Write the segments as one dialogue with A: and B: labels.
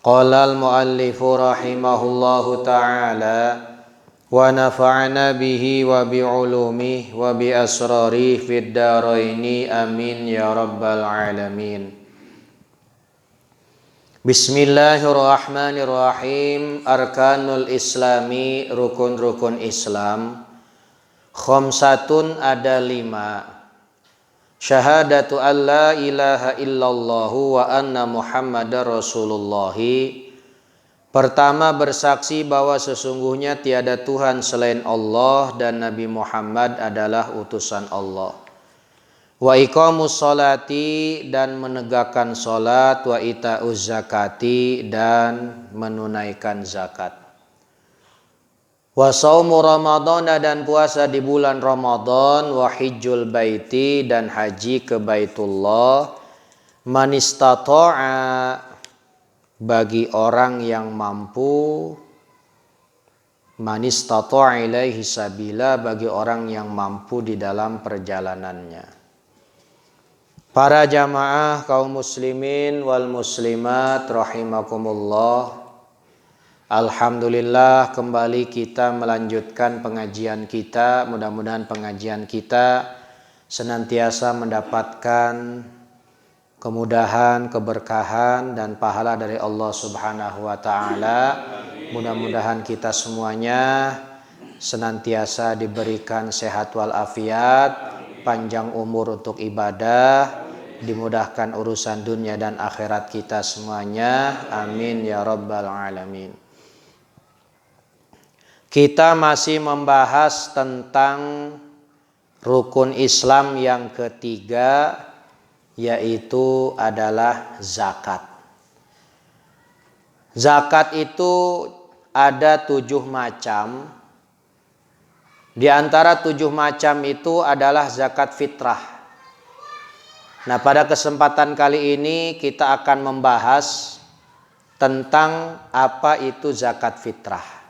A: Qala al-muallifu rahimahullahu ta'ala wa nafa'na bihi wa bi'ulumihi wa bi asrarihi fid dharaini amin ya rabbal alamin. Bismillahirrahmanirrahim. Arkanul islami, rukun-rukun Islam. Khamsatun, ada 5. Syahadatu an la ilaha illallahu wa anna muhammadar rasulullahi. Pertama, bersaksi bahwa sesungguhnya tiada Tuhan selain Allah dan Nabi Muhammad adalah utusan Allah. Wa iqamus sholati, dan menegakkan salat. Wa ita'uz zakati, dan menunaikan zakat. Wa shaumu ramadhana, dan puasa di bulan Ramadan. Wa hijjul baiti, dan haji ke Baitullah. Man istata'a, bagi orang yang mampu. Man istata'a ilaihi sabila, bagi orang yang mampu di dalam perjalanannya. Para jamaah kaum muslimin wal muslimat rahimakumullah. Alhamdulillah, kembali kita melanjutkan pengajian kita. Mudah-mudahan pengajian kita senantiasa mendapatkan kemudahan, keberkahan, dan pahala dari Allah Subhanahu wa ta'ala. Mudah-mudahan kita semuanya senantiasa diberikan sehat walafiat, panjang umur untuk ibadah, dimudahkan urusan dunia dan akhirat kita semuanya. Amin ya rabbal alamin. Kita masih membahas tentang rukun Islam yang ketiga, yaitu adalah zakat. Zakat itu ada 7 macam. Di antara 7 macam itu adalah zakat fitrah. Nah, pada kesempatan kali ini kita akan membahas tentang apa itu zakat fitrah.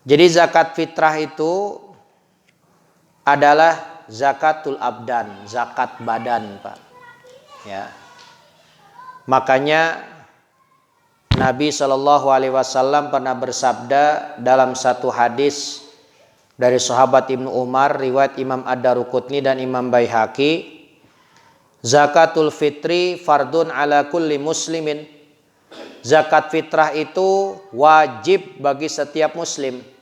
A: Jadi zakat fitrah itu adalah zakatul abdan, zakat badan, Pak. Ya. Makanya Nabi SAW pernah bersabda dalam satu hadis dari sahabat Ibnu Umar, riwayat Imam Ad-Daruqutni dan Imam Baihaqi, zakatul fitri fardun ala kulli muslimin. Zakat fitrah itu wajib bagi setiap muslim.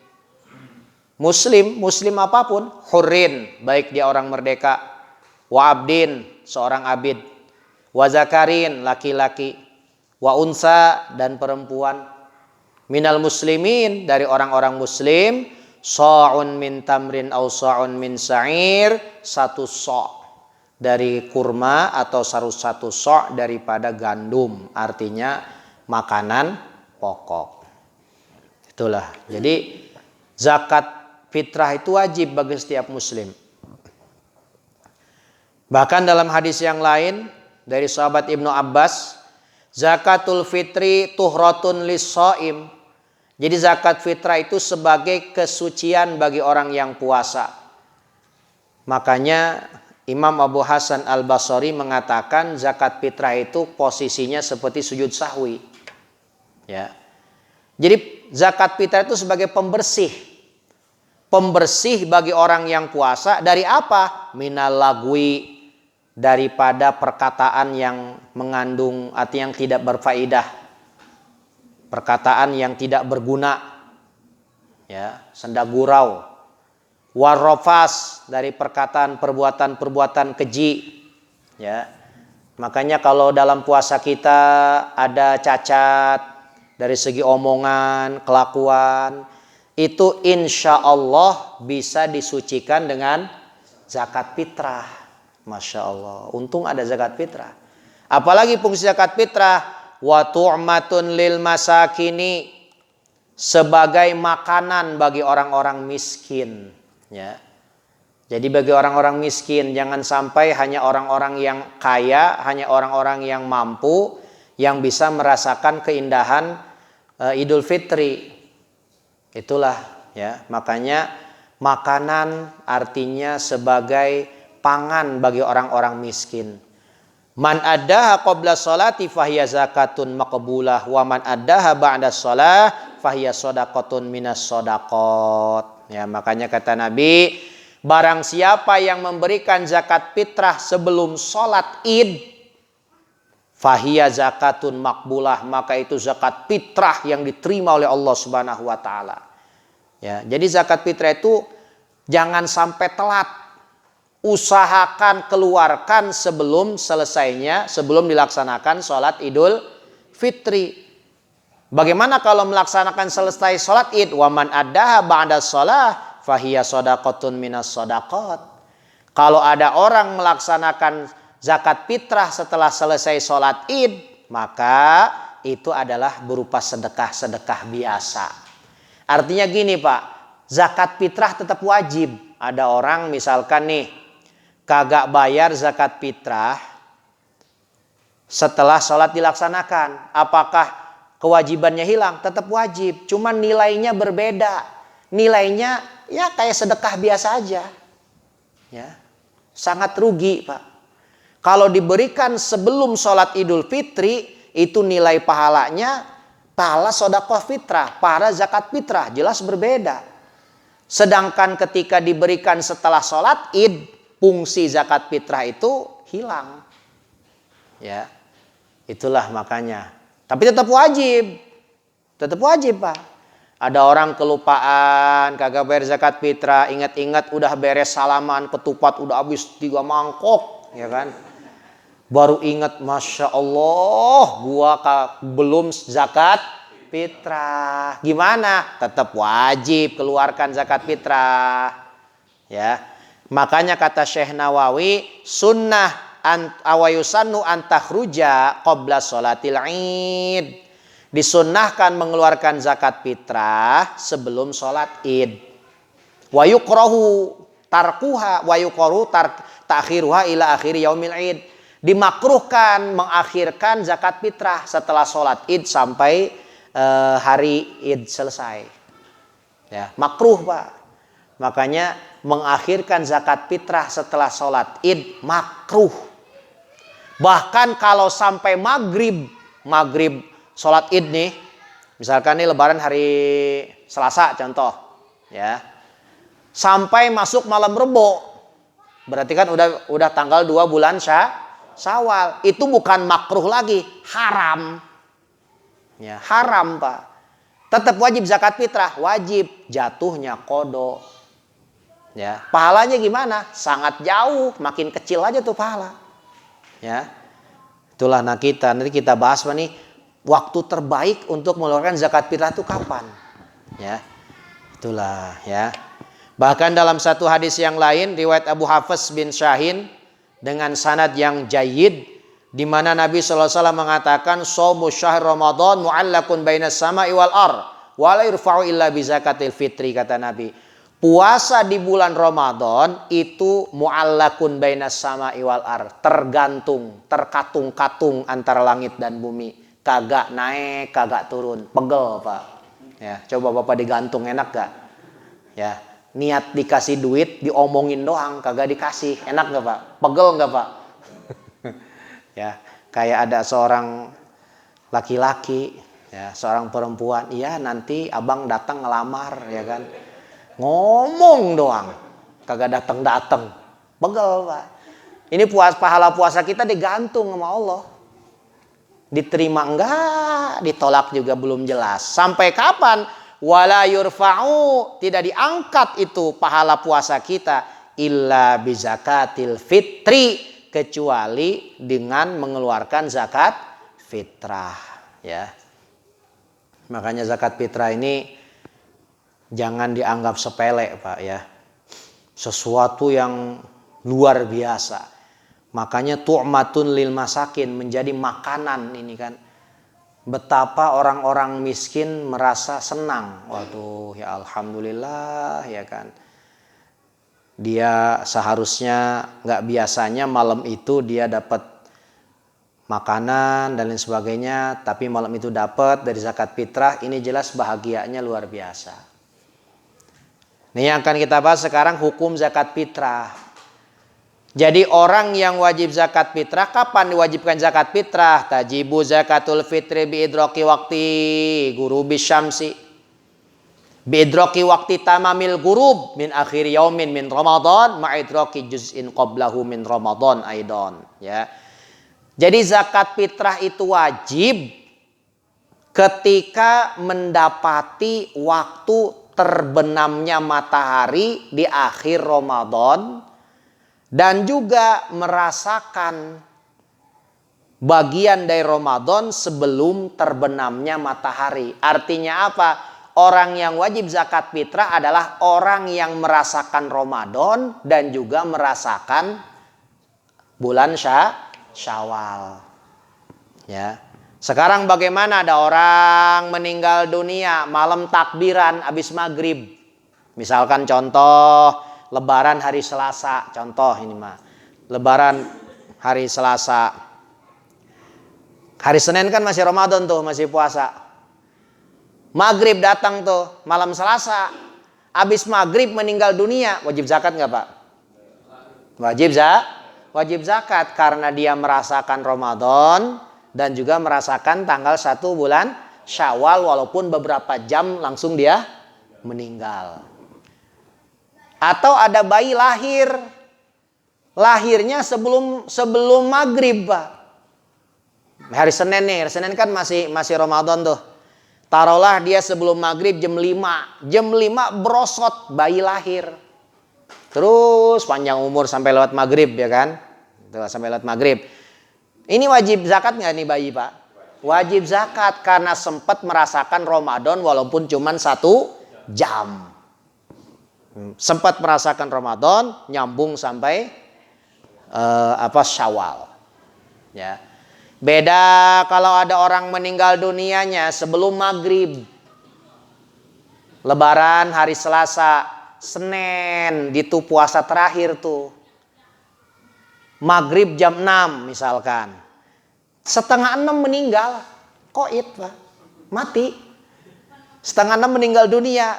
A: Muslim apapun, hurrin, baik dia orang merdeka, wa abdin, seorang abid, wa zakarin, laki-laki, wa unsa, dan perempuan, minal muslimin, dari orang-orang muslim, sa'un min tamrin au sa'un min sa'ir, 1 sa' dari kurma atau 1 sa' daripada gandum, artinya makanan pokok. Itulah. Jadi zakat fitrah itu wajib bagi setiap muslim. Bahkan dalam hadis yang lain dari sahabat Ibnu Abbas, zakatul fitri tuhratun lis-shaim. Jadi zakat fitrah itu sebagai kesucian bagi orang yang puasa. Makanya Imam Abu Hasan Al-Basri mengatakan zakat fitrah itu posisinya seperti sujud sahwi. Ya. Jadi zakat fitrah itu sebagai pembersih bagi orang yang puasa dari apa? Minal lagwi, daripada perkataan yang mengandung arti yang tidak berfaedah, perkataan yang tidak berguna, ya, senda gurau. Warrofas, dari perkataan perbuatan keji, ya. Makanya kalau dalam puasa kita ada cacat dari segi omongan, kelakuan, itu insya Allah bisa disucikan dengan zakat fitrah. Masya Allah, untung ada zakat fitrah. Apalagi fungsi zakat fitrah, wa tu'matun lil masakini, sebagai makanan bagi orang-orang miskin. Ya. Jadi bagi orang-orang miskin, jangan sampai hanya orang-orang yang kaya, hanya orang-orang yang mampu yang bisa merasakan keindahan Idul Fitri. Itulah, ya, makanya makanan artinya sebagai pangan bagi orang-orang miskin. Man addaha qabla sholati fahiya zakatun maqbulah wa man addaha ba'da sholah fahiya shadaqatun minas shadaqat. Ya, makanya kata Nabi, barang siapa yang memberikan zakat fitrah sebelum sholat Id, fahiya zakatun maqbulah, maka itu zakat fitrah yang diterima oleh Allah Subhanahu wa taala. Ya, jadi zakat fitrah itu jangan sampai telat. Usahakan keluarkan sebelum selesainya, sebelum dilaksanakan sholat Idul Fitri. Bagaimana kalau melaksanakan selesai sholat Id? Waman addaha ba'da sholah fahiya shadaqatun minas shadaqat. Kalau ada orang melaksanakan zakat fitrah setelah selesai sholat Id, maka itu adalah berupa sedekah-sedekah biasa. Artinya gini Pak, zakat fitrah tetap wajib. Ada orang misalkan nih, kagak bayar zakat fitrah setelah sholat dilaksanakan. Apakah kewajibannya hilang? Tetap wajib. Cuman nilainya berbeda. Nilainya ya kayak sedekah biasa aja. Ya, sangat rugi Pak. Kalau diberikan sebelum sholat Idul Fitri, itu nilai pahalanya pahala sedekah fitrah, pahala zakat fitrah. Jelas berbeda. Sedangkan ketika diberikan setelah sholat Id, fungsi zakat fitrah itu hilang. Ya. Itulah makanya. Tapi tetap wajib. Tetap wajib, Pak. Ada orang kelupaan, kagak bayar zakat fitrah, ingat-ingat udah beres salaman, ketupat udah habis 3 mangkok, ya kan? Baru ingat, Masya Allah, gua belum zakat fitrah. Gimana? Tetap wajib keluarkan zakat fitrah. Ya. Makanya kata Syekh Nawawi, sunnah awayusannu antakhruja qabla sholatil Id. Disunnahkan mengeluarkan zakat fitrah sebelum sholat Id. Wa yukrahu tarkuha wa yukrahu ta'khiruha ila akhir yaumil Id. Dimakruhkan mengakhirkan zakat fitrah setelah sholat Id sampai hari Id selesai. Ya, makruh Pak. Makanya mengakhirkan zakat fitrah setelah sholat Id makruh. Bahkan kalau sampai maghrib sholat Id nih, misalkan nih Lebaran hari Selasa contoh, ya, sampai masuk malam Rebo, berarti kan udah tanggal 2 bulan Syawal, itu bukan makruh lagi, haram, ya haram Pak. Tetap wajib zakat fitrah, wajib, jatuhnya qadha. Ya, pahalanya gimana? Sangat jauh, makin kecil aja tuh pahala. Ya. Itulah nanti kita bahas nih, waktu terbaik untuk mengeluarkan zakat fitrah itu kapan? Ya. Itulah ya. Bahkan dalam satu hadis yang lain riwayat Abu Hafiz bin Syahin dengan sanad yang jayyid, di mana Nabi sallallahu alaihi wasallam mengatakan shaumu syahr Ramadan mu'allaqun bainas sama'i wal ardh wa la yurfa'u illa bi zakatil fitri, kata Nabi. Puasa di bulan Ramadan itu mu'allakun bainas sama'i wal ardh, tergantung, terkatung-katung antara langit dan bumi, kagak naik, kagak turun, pegel Pak. Ya, coba Bapak digantung enak gak? Ya, niat dikasih duit diomongin doang, kagak dikasih, enak gak Pak? Pegel gak Pak? Ya, kayak ada seorang laki-laki, ya, seorang perempuan, iya nanti abang datang ngelamar, ya kan? Ngomong doang, kagak datang, pegel Pak. Ini pahala puasa kita digantung sama Allah. Diterima enggak, ditolak juga belum jelas. Sampai kapan? Wala yurfa'u, tidak diangkat itu pahala puasa kita illa bizakatil fitri, kecuali dengan mengeluarkan zakat fitrah, ya. Makanya zakat fitrah ini jangan dianggap sepele Pak ya. Sesuatu yang luar biasa. Makanya tu'matun lil masakin, menjadi makanan ini kan. Betapa orang-orang miskin merasa senang. Waduh ya alhamdulillah ya kan. Dia seharusnya nggak biasanya malam itu dia dapat makanan dan lain sebagainya, tapi malam itu dapat dari zakat fitrah, ini jelas bahagianya luar biasa. Ini yang akan kita bahas sekarang, hukum zakat fitrah. Jadi orang yang wajib zakat fitrah, kapan diwajibkan zakat fitrah? Tajibu zakatul fitri biidraki wakti gurubi syamsi. Biidraki wakti tamamil gurub min akhir yaumin min Ramadan ma'idraki juz'in qablahu min Ramadan aidan, ya. Jadi zakat fitrah itu wajib ketika mendapati waktu terbenamnya matahari di akhir Ramadan dan juga merasakan bagian dari Ramadan sebelum terbenamnya matahari. Artinya apa? Orang yang wajib zakat fitrah adalah orang yang merasakan Ramadan dan juga merasakan bulan Syawal. Ya. Sekarang bagaimana ada orang meninggal dunia malam takbiran habis maghrib. Misalkan contoh Lebaran hari Selasa, contoh ini mah. Lebaran hari Selasa. Hari Senin kan masih Ramadan tuh, masih puasa. Maghrib datang tuh, malam Selasa. Habis maghrib meninggal dunia, wajib zakat nggak Pak? Wajib zakat karena dia merasakan Ramadan dan juga merasakan tanggal 1 bulan Syawal walaupun beberapa jam langsung dia meninggal. Atau ada bayi lahir. Lahirnya sebelum maghrib, Pak. Hari Senin nih, hari Senin kan masih Ramadan tuh. Taruhlah dia sebelum maghrib jam 5. Jam 5 berosot bayi lahir. Terus panjang umur sampai lewat maghrib ya kan. Sampai lewat maghrib. Ini wajib zakat nggak nih bayi Pak? Wajib zakat karena sempat merasakan Ramadan walaupun cuma 1 jam. Sempat merasakan Ramadan nyambung sampai Syawal. Ya. Beda kalau ada orang meninggal dunianya sebelum maghrib. Lebaran hari Selasa, Senin itu puasa terakhir tuh. Maghrib jam 6 misalkan. Setengah 6 meninggal. Koit Pak. Mati. Setengah 6 meninggal dunia.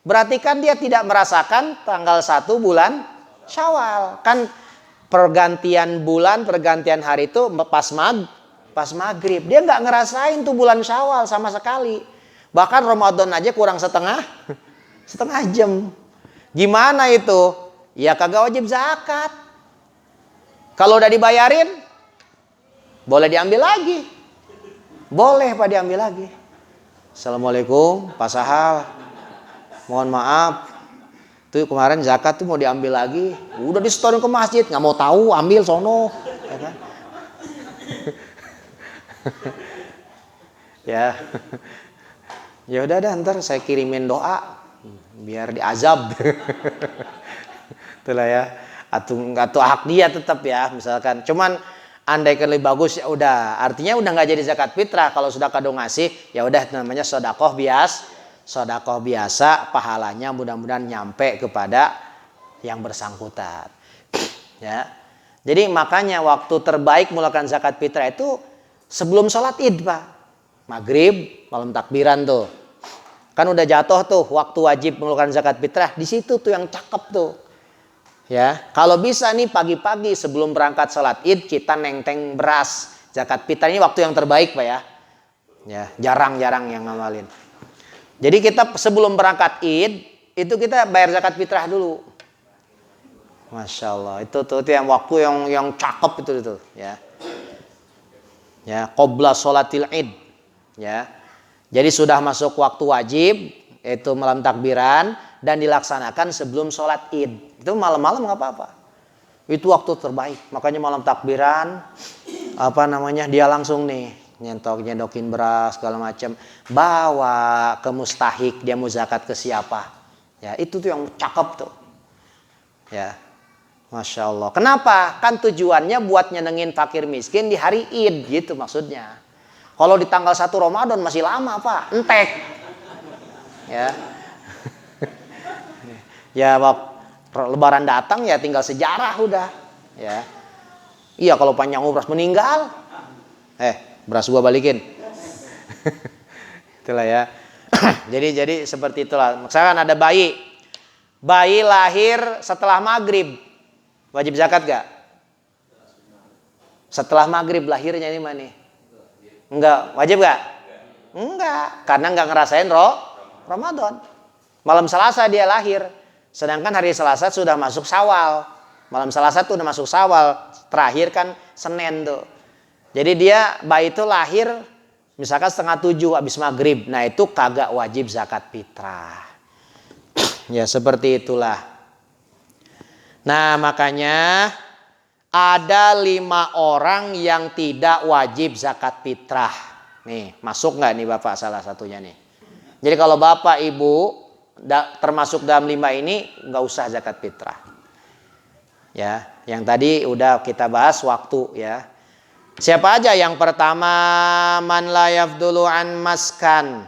A: Berarti kan dia tidak merasakan tanggal 1 bulan Syawal. Kan pergantian bulan, pergantian hari itu pas maghrib. Dia nggak ngerasain tuh bulan Syawal sama sekali. Bahkan Ramadan aja kurang setengah jam. Gimana itu? Ya kagak wajib zakat. Kalau udah dibayarin, boleh diambil lagi. Boleh Pak diambil lagi. Assalamualaikum Pak Sahal. Mohon maaf. Tuh kemarin zakat tuh mau diambil lagi. Udah disetorin ke masjid. Nggak mau tahu, ambil sono. Ya kan? Ya. Ya udah dah ntar saya kirimin doa. Biar diazab. Itulah ya. Atau hak dia tetap ya. Misalkan. Cuman andai kan lebih bagus ya udah. Artinya udah nggak jadi zakat fitrah. Kalau sudah kado ngasih ya udah namanya sedekah biasa, pahalanya mudah-mudahan nyampe kepada yang bersangkutan. Ya. Jadi makanya waktu terbaik melakukan zakat fitrah itu sebelum sholat Id, Pak. Maghrib, malam takbiran tuh. Kan udah jatuh tuh waktu wajib melakukan zakat fitrah, di situ tuh yang cakep tuh. Ya, kalau bisa nih pagi-pagi sebelum berangkat sholat Id kita nenteng beras. Zakat fitrah ini waktu yang terbaik, Pak ya. Ya, jarang-jarang yang ngamalin. Jadi kita sebelum berangkat Id, itu kita bayar zakat fitrah dulu. Masya Allah, itu yang waktu yang cakep itu ya. Ya, qabla sholatil Id. Ya. Jadi sudah masuk waktu wajib, itu malam takbiran dan dilaksanakan sebelum sholat Id. Itu malam-malam nggak apa-apa. Itu waktu terbaik. Makanya malam takbiran, dia langsung nih nyedokin beras segala macam, bawa ke mustahik, dia mau zakat ke siapa, ya itu tuh yang cakep tuh, ya, Masya Allah. Kenapa? Kan tujuannya buat nyenengin fakir miskin di hari Id gitu maksudnya. Kalau di tanggal 1 Ramadan masih lama Pak, entek, ya, ya Lebaran datang ya tinggal sejarah udah, ya, iya kalau panjang umur meninggal, beras gua balikin. Itulah ya. jadi seperti itulah. Misalkan ada bayi lahir setelah maghrib. Wajib zakat gak? Setelah maghrib lahirnya ini mana? Enggak. Wajib gak? Enggak. Karena enggak ngerasain Ramadan. Malam Selasa dia lahir. Sedangkan hari Selasa sudah masuk Syawal. Malam Selasa tuh udah masuk Syawal. Terakhir kan Senin tuh. Jadi dia bayi itu lahir misalkan 6:30 habis maghrib. Nah itu kagak wajib zakat fitrah. Ya seperti itulah. Nah makanya ada 5 orang yang tidak wajib zakat fitrah. Nih masuk nggak nih Bapak salah satunya nih. Jadi kalau Bapak Ibu termasuk dalam 5 ini nggak usah zakat fitrah. Ya, yang tadi udah kita bahas waktu ya. Siapa aja? Yang pertama, man la yafdulu an maskan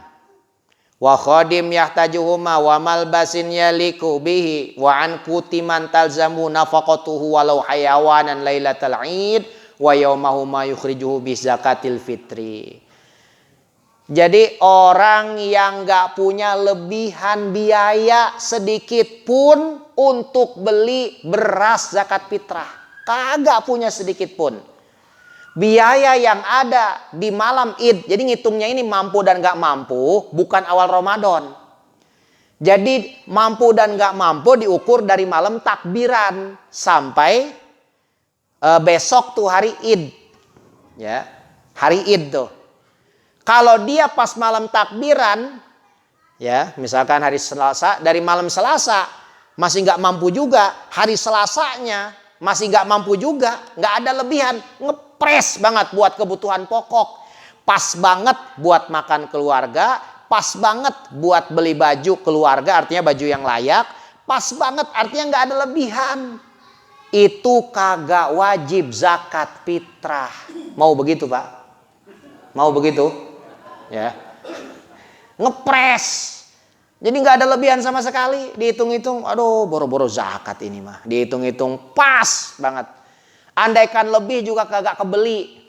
A: wa khadim yahtajuhuma wa malbasin yaliku bihi wa an kutiman talzamu nafaqatuhu walau hayawanan lailatal id wa yaumahu ma yukhrijuhu bi zakatil fitri. Jadi orang yang gak punya lebihan biaya sedikit pun untuk beli beras zakat fitrah. Kagak punya sedikit pun. Biaya yang ada di malam Id. Jadi ngitungnya ini mampu dan gak mampu bukan awal Ramadan. Jadi mampu dan gak mampu diukur dari malam takbiran sampai besok tuh hari Id. Ya, hari Id tuh. Kalau dia pas malam takbiran, ya misalkan hari Selasa, dari malam Selasa masih nggak mampu juga, hari Selasanya masih nggak mampu juga, nggak ada lebihan, ngepres banget buat kebutuhan pokok, pas banget buat makan keluarga, pas banget buat beli baju keluarga, artinya baju yang layak, pas banget artinya nggak ada lebihan, itu kagak wajib zakat fitrah. Mau begitu Pak? Mau begitu? Ya, ngepres, jadi nggak ada lebihan sama sekali. Dihitung-hitung, aduh boro-boro zakat ini mah. Dihitung-hitung pas banget. Andaikan lebih juga kagak kebeli,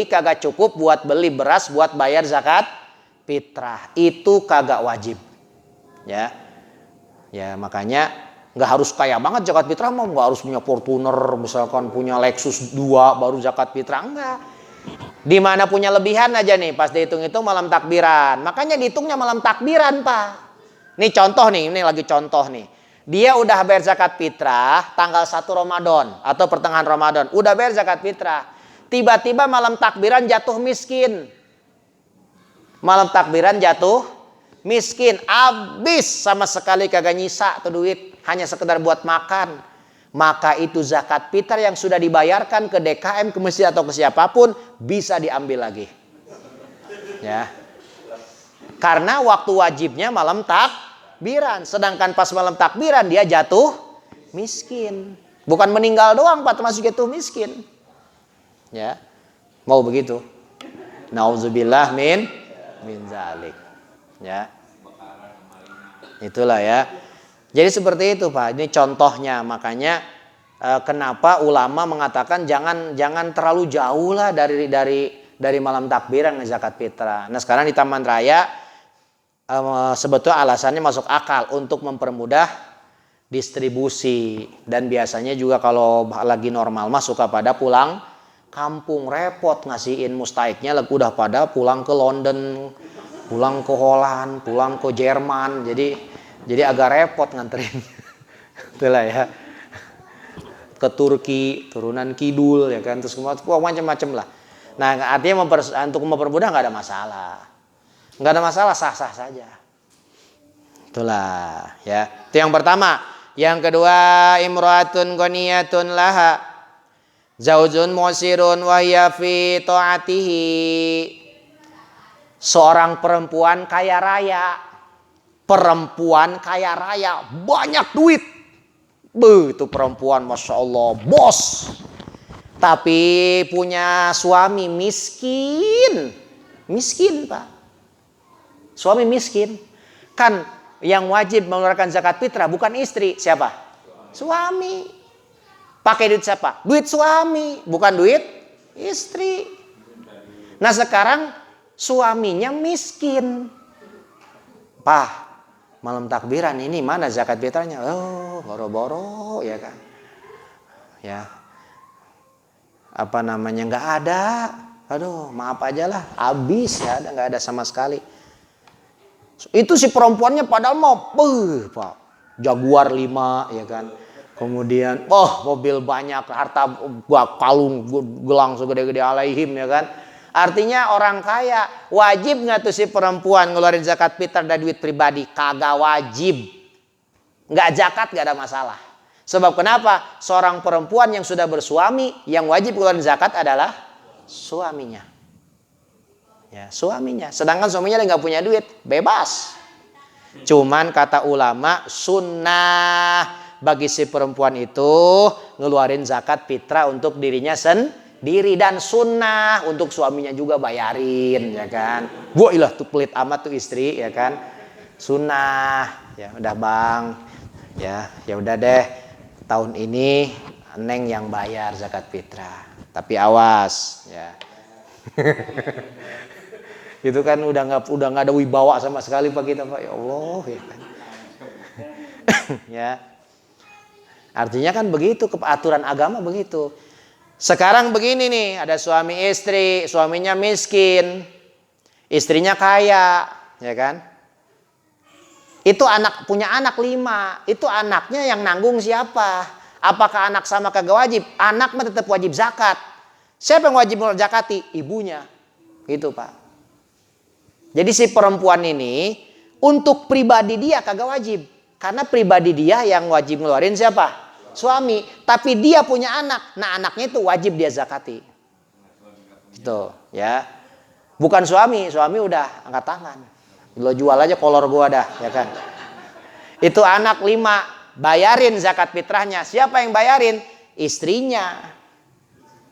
A: kagak cukup buat beli beras buat bayar zakat fitrah. Itu kagak wajib. Ya, ya makanya nggak harus kaya banget zakat fitrah, mau nggak harus punya Fortuner, misalkan punya Lexus 2 baru zakat fitrah, enggak. Di mana punya lebihan aja nih pas dihitung-hitung malam takbiran. Makanya dihitungnya malam takbiran Pak. Nih contoh nih, ini lagi contoh nih. Dia udah bayar zakat fitrah tanggal 1 Ramadan atau pertengahan Ramadan. Udah bayar zakat fitrah. Tiba-tiba malam takbiran jatuh miskin. Malam takbiran jatuh miskin. Abis sama sekali kagak nyisa tuh duit. Hanya sekedar buat makan. Maka itu zakat fitrah yang sudah dibayarkan ke DKM, ke masjid atau ke siapapun bisa diambil lagi. Ya. Karena waktu wajibnya malam takbiran, sedangkan pas malam takbiran dia jatuh miskin. Bukan meninggal doang Pak, termasuk jatuh miskin. Ya. Mau begitu? Nauzubillah min zalik. Ya. Itulah ya. Jadi seperti itu Pak, ini contohnya. Makanya kenapa ulama mengatakan jangan terlalu jauh lah dari malam takbiran zakat fitrah. Nah sekarang di Taman Raya sebetulnya alasannya masuk akal untuk mempermudah distribusi. Dan biasanya juga kalau lagi normal mah suka pada pulang kampung, repot ngasihin mustaiknya udah pada pulang ke London, pulang ke Holland, pulang ke Jerman. Jadi agak repot nganterin. Itulah ya. Ke Turki, turunan kidul ya kan, terus macam-macam lah. Nah, artinya untuk mempermudah nggak ada masalah. Nggak ada masalah, sah-sah saja. Itulah ya. Itu yang pertama. Yang kedua, imro'atun ghaniyatun laha zaujun musirun wa hiya fi ta'atihi. Seorang perempuan kaya raya. Perempuan kaya raya, banyak duit. Itu perempuan Masya Allah, bos. Tapi punya suami miskin. Miskin Pak. Suami miskin. Kan yang wajib mengeluarkan zakat fitrah bukan istri. Siapa? Suami. Pakai duit siapa? Duit suami, bukan duit istri. Nah sekarang suaminya miskin. Pak, malam takbiran ini mana zakat fitrahnya? Oh, boro-boro ya kan. ya apa namanya nggak ada, aduh maaf aja lah, habis ya, nggak ada sama sekali. Itu si perempuannya padahal mau, Pak, Jaguar 5 ya kan, kemudian mobil banyak, harta kalung gelang segede-gede alaihim ya kan. Artinya orang kaya, wajib nggak tuh si perempuan ngeluarin zakat fitrah dari duit pribadi? Kagak wajib. Nggak zakat nggak ada masalah. Sebab kenapa? Seorang perempuan yang sudah bersuami, yang wajib keluarin zakat adalah suaminya. Ya, suaminya. Sedangkan suaminya nggak punya duit, bebas. Cuman kata ulama, sunnah bagi si perempuan itu ngeluarin zakat fitrah untuk dirinya sendiri, dan sunnah untuk suaminya juga bayarin, ya kan? Ilah tuh pelit amat tuh istri, ya kan? Sunnah. Ya udah bang, ya udah deh. Tahun ini Neng yang bayar zakat fitrah, tapi awas ya. Itu kan udah nggak ada wibawa sama sekali Pak kita Pak, ya Allah ya kan. Ya. Artinya kan begitu, aturan agama begitu. Sekarang begini nih, ada suami istri, suaminya miskin, istrinya kaya, ya kan? Itu punya anak 5. Itu anaknya yang nanggung siapa? Apakah anak sama kagak wajib? Anak mah tetap wajib zakat. Siapa yang wajib zakati? Ibunya. Gitu Pak. Jadi si perempuan ini untuk pribadi dia kagak wajib. Karena pribadi dia yang wajib ngeluarin siapa? Suami. Tapi dia punya anak. Nah anaknya itu wajib dia zakati. Gitu ya. Bukan suami udah angkat tangan. Lo jual aja kolor gua dah, ya kan. Itu anak 5, bayarin zakat fitrahnya. Siapa yang bayarin? Istrinya.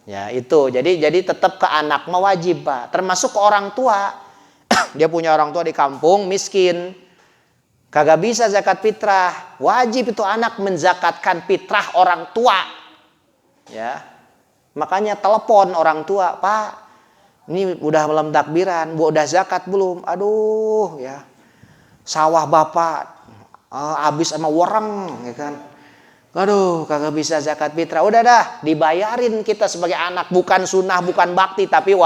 A: Ya itu. Jadi tetap ke anak mah wajib Pak. Termasuk ke orang tua. Dia punya orang tua di kampung miskin, kagak bisa zakat fitrah. Wajib itu anak menzakatkan fitrah orang tua. Ya. Makanya telepon orang tua, Pak. Ini udah malam takbiran, Bu udah zakat belum? Aduh, ya. Sawah Bapak habis sama wareng, ya kan. Aduh, kagak bisa zakat fitrah. Udah dah, dibayarin kita sebagai anak, bukan sunnah, bukan bakti, tapi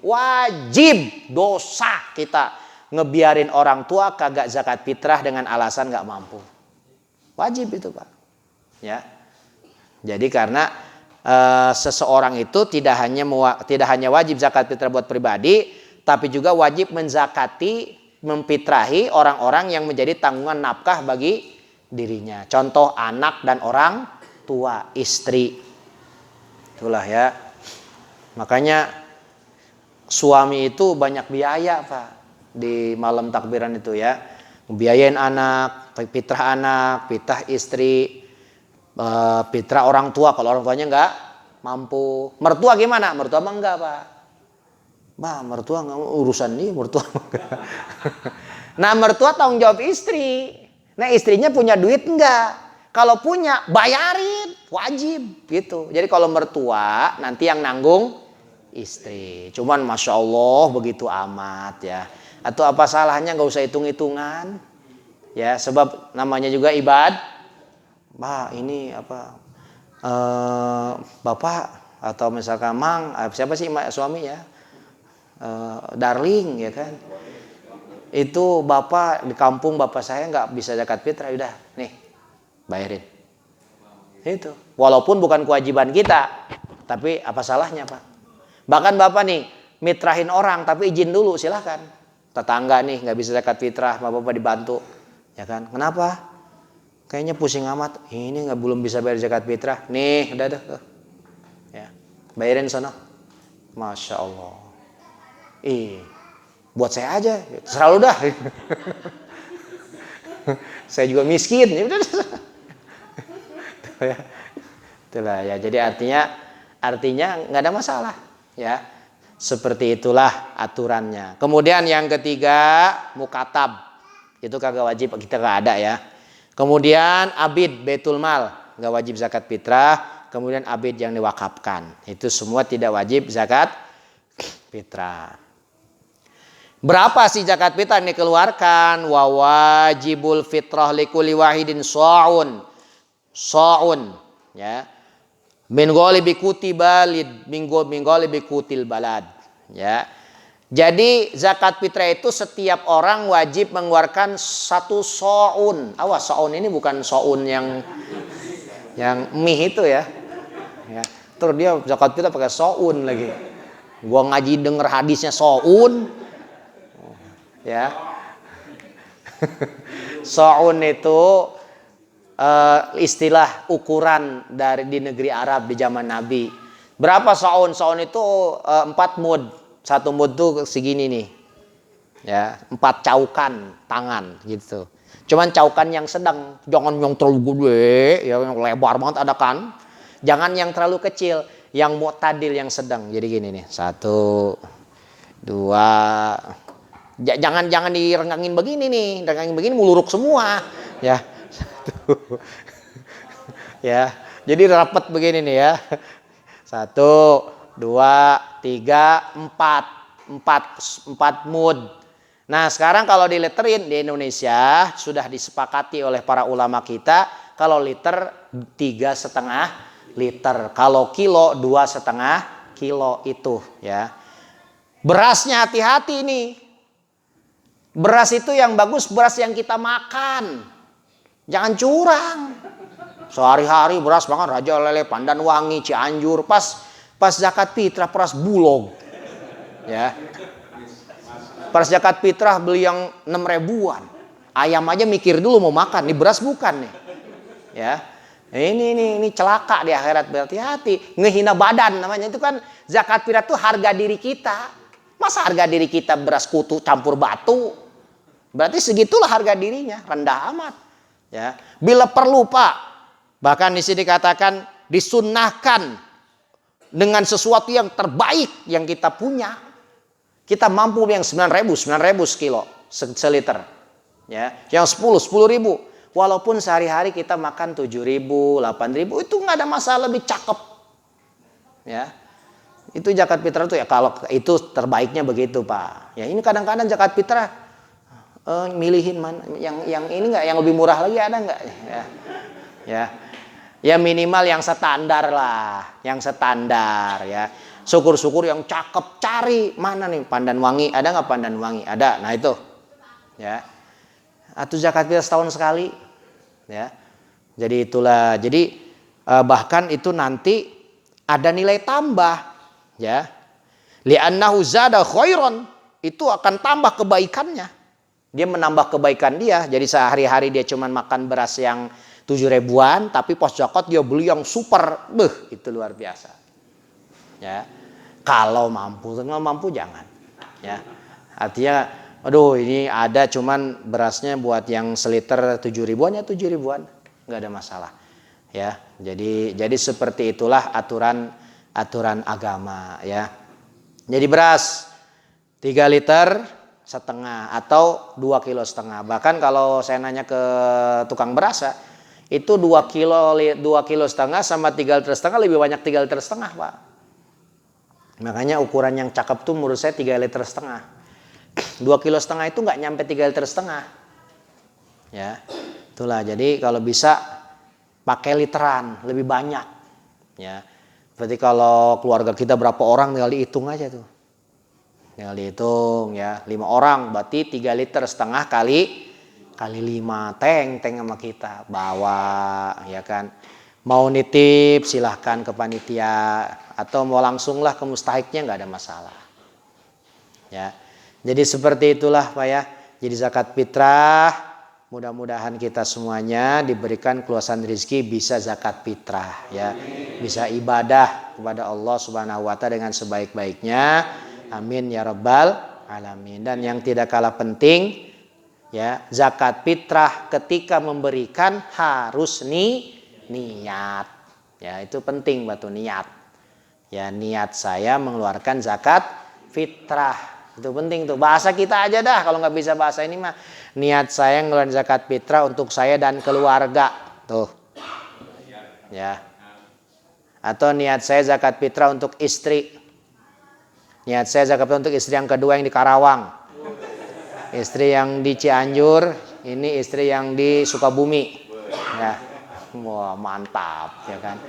A: wajib, dosa kita ngebiarin orang tua kagak zakat fitrah dengan alasan nggak mampu. Wajib itu Pak. Ya. Jadi karena seseorang itu tidak hanya wajib zakat fitrah buat pribadi, tapi juga wajib menzakati, memfitrahi orang-orang yang menjadi tanggungan nafkah bagi dirinya. Contoh anak dan orang tua, istri. Itulah ya. Makanya suami itu banyak biaya Pak di malam takbiran itu ya. Biayain anak, fitrah anak, fitrah istri, fitrah orang tua kalau orang tuanya nggak mampu. Mertua gimana? Mertua mah enggak Pak. Mertua nggak urusan nih, mertua enggak. Nah mertua tanggung jawab istri. Nah istrinya punya duit enggak? Kalau punya bayarin, wajib gitu. Jadi kalau mertua nanti yang nanggung istri. Cuman masya Allah begitu amat ya. Atau apa salahnya nggak usah hitung-hitungan. Ya sebab namanya juga ini apa bapak atau misalkan mang, siapa sih suami ya, darling ya kan, itu bapak di kampung bapak saya nggak bisa zakat fitrah, udah nih bayarin itu, walaupun bukan kewajiban kita, tapi apa salahnya Pak. Bahkan bapak nih mitrahin orang tapi izin dulu, silahkan. Tetangga nih nggak bisa zakat fitrah, bapak dibantu ya kan, kenapa? Kayaknya pusing amat, ini belum bisa bayar zakat fitrah. Nih, udah tuh. Ya, bayarin sono. Masya Allah. Buat saya aja, terserah lu dah. Saya juga miskin. Itulah ya. Jadi artinya nggak ada masalah. Ya, seperti itulah aturannya. Kemudian yang ketiga, mukatab. Itu kagak wajib, kita nggak ada ya. Kemudian abid betul mal, nggak wajib zakat fitrah. Kemudian abid yang diwakafkan, itu semua tidak wajib zakat fitrah. Berapa sih zakat fitrah yang dikeluarkan? Wa wajibul fitrah likulli wahidin sa'un ya. Min ghalibi kutiba min ghalibi kutil balad. Ya. Jadi zakat fitrah itu setiap orang wajib mengeluarkan 1 so'un. Awas, so'un ini bukan so'un yang mie itu ya. Ya. Terus dia zakat fitrah pakai so'un lagi. Gua ngaji denger hadisnya so'un. Ya. So'un itu istilah ukuran di negeri Arab di zaman Nabi. Berapa so'un? So'un itu 4 mud. 1 mud tuh segini nih. Ya, 4 caukan tangan gitu. Cuman caukan yang sedang, jangan yang terlalu gede, ya, yang lebar banget ada kan. Jangan yang terlalu kecil, yang mu'tadil yang sedang. Jadi gini nih, 1 2. Jangan direnggangin begini nih, renggangin begini muluruk semua. Ya. 1. Ya, jadi rapat begini nih ya. 1 2 3 4 mud. Nah, sekarang kalau diliterin di Indonesia sudah disepakati oleh para ulama kita, kalau liter 3,5 liter, kalau kilo 2,5 kilo itu ya. Berasnya hati-hati nih. Beras itu yang bagus beras yang kita makan. Jangan curang. Sehari-hari beras makan Raja Lele, Pandan Wangi, Cianjur, pas zakat fitrah beras Bulog. Ya. Pas zakat fitrah beli yang 6 ribuan. Ayam aja mikir dulu mau makan, ini beras bukan nih. Ya. Ini celaka di akhirat, berhati-hati. Ngehina badan namanya, itu kan zakat fitrah itu harga diri kita. Masa harga diri kita beras kutu campur batu? Berarti segitulah harga dirinya, rendah amat. Ya. Bila perlu Pak, bahkan di sini dikatakan disunnahkan dengan sesuatu yang terbaik yang kita punya. Kita mampu yang 9.000 sekilo seliter. Ya, yang 10 ribu. Walaupun sehari-hari kita makan 7.000, 8.000 itu nggak ada masalah, lebih cakep. Ya. Itu zakat fitrah tuh ya, kalau itu terbaiknya begitu Pak. Ya ini kadang-kadang zakat fitrah milihin mana yang ini nggak, yang lebih murah lagi ada nggak? Ya. Ya. Ya minimal yang standar lah, yang standar ya. Syukur-syukur yang cakep, cari mana nih Pandan Wangi, ada nggak Pandan Wangi? Ada, nah itu, ya. Atau zakat fitrah setahun sekali, ya. Jadi itulah, jadi bahkan itu nanti ada nilai tambah, ya. Li'annahu zada khairan, itu akan tambah kebaikannya. Dia menambah kebaikan dia. Jadi sehari-hari dia cuma makan beras yang 7 ribuan, tapi pas zakat dia beli yang super, itu luar biasa. Ya, kalau mampu jangan. Ya, artinya, aduh ini ada cuman berasnya buat yang seliter 7 ribuan ya 7 ribuan, nggak ada masalah. Ya, jadi seperti itulah aturan agama. Ya, jadi beras 3 liter setengah atau 2,5 kilo. Bahkan kalau saya nanya ke tukang beras itu 2,5 kilo sama 3,5 liter lebih banyak 3,5 liter Pak. Makanya ukuran yang cakep tuh menurut saya 3,5 liter. 2,5 kilo itu nggak nyampe 3,5 liter. Ya, itulah. Jadi kalau bisa pakai literan lebih banyak. Ya, berarti kalau keluarga kita berapa orang tinggal dihitung aja tuh. Tinggal dihitung ya, 5 orang berarti 3,5 liter kali 5 tank sama kita bawa, ya kan. Mau nitip silahkan ke panitia atau mau langsunglah ke mustahiknya, nggak ada masalah. Ya, jadi seperti itulah Pak ya. Jadi zakat fitrah, mudah-mudahan kita semuanya diberikan keluasan rezeki bisa zakat fitrah, ya, bisa ibadah kepada Allah Subhanahu Wa Taala dengan sebaik-baiknya. Amin ya rabbal alamin. Dan yang tidak kalah penting, ya, zakat fitrah ketika memberikan harus niat. Ya, itu penting batu niat. Ya, niat saya mengeluarkan zakat fitrah. Itu penting tuh. Bahasa kita aja dah kalau nggak bisa bahasa ini mah. Niat saya mengeluarkan zakat fitrah untuk saya dan keluarga. Tuh. Ya. Atau niat saya zakat fitrah untuk istri. Niat saya zakat fitrah untuk istri yang kedua yang di Karawang. Istri yang di Cianjur, ini istri yang di Sukabumi. Ya. Wah, mantap ya kan.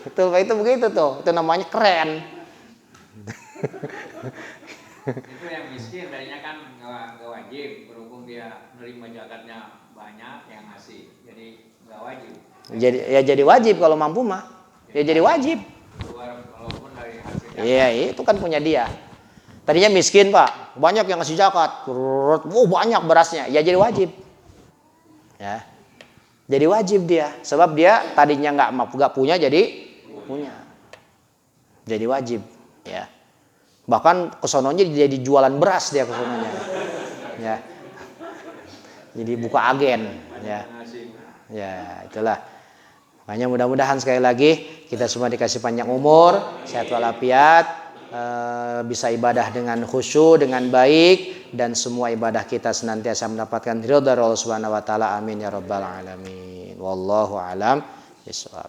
A: Itu begitu tuh. Itu namanya keren.
B: Itu yang miskin tadinya kan nggak wajib, berhubung dia nerima zakatnya banyak yang ngasih, jadi nggak wajib.
A: Jadi wajib kalau mampu mah. Ya jadi wajib.
B: Walaupun dari hasil zakat.
A: Iya, itu kan punya dia. Tadinya miskin Pak, banyak yang ngasih zakat, banyak berasnya, ya jadi wajib. Ya, jadi wajib dia, sebab dia tadinya nggak punya jadi punya, jadi wajib. Ya, bahkan kesononya jadi jualan beras dia kesononya. Ya, jadi buka agen. Ya, itulah. Makanya mudah-mudahan sekali lagi kita semua dikasih panjang umur, sehat walafiat. Bisa ibadah dengan khusyuk, dengan baik, dan semua ibadah kita senantiasa mendapatkan ridha dari Allah Subhanahu wa taala. Amin ya rabbal alamin. Wallahu alam bishawab.